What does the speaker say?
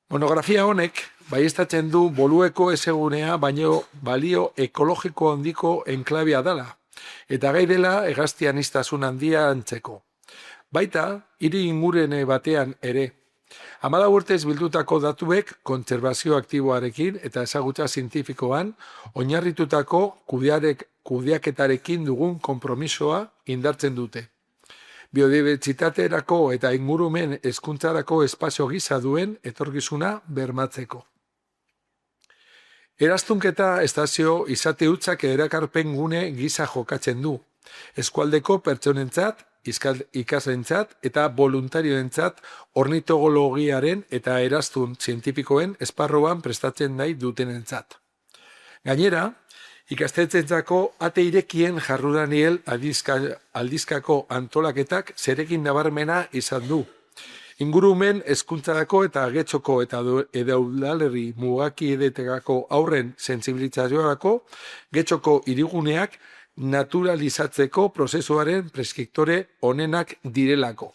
Monografia honek baieztatzen du Bolueko ezegunea baino balio ekologiko handiko enklabea dela, eta gai dela hegazti aniztasun handia antzeko. Baita, hiri ingurune batean ere. 14 urtez bildutako datuek kontserbazio aktiboarekin eta ezagutza zientifikoan oinarritutako kudeaketarekin dugun konpromisoa indartzen dute. Biodibertsitaterako eta ingurumen hezkuntzarako espazio gisa duen etorkizuna bermatzeko. Eraztunketa estazio izate hutzak erakarpen gune gisa jokatzen du. Eskualdeko pertsonentzat, ikaslentzat eta voluntarioentzat ornitologiaren eta eraztun zientifikoen esparruan prestatzen nahi dutenentzat. Gainera, ikastetxeentzako ate irekien jarruraniel aldizkako antolaketak zerekin nabarmena izan du. Ingurumen hezkuntzarako eta getxoko eta udalerri mugakiedetekako aurren sentsibilizaziorako getxoko hiriguneak naturalizatzeko prozesuaren preskriptore onenak direlako.